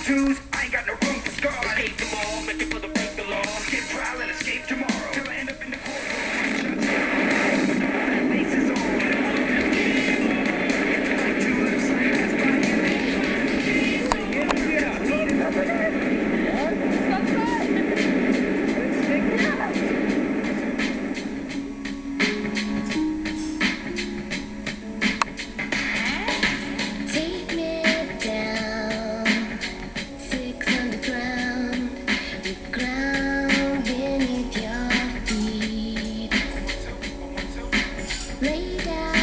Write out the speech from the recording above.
tattoos, I ain't got no room for scars. Escape them all, make it for the break the law. Skip trial and escape tomorrow. Till I end up in the courtroom. That face is on. Like two little scientists by Take me down, 600 ground, the ground beneath your feet. Lay down.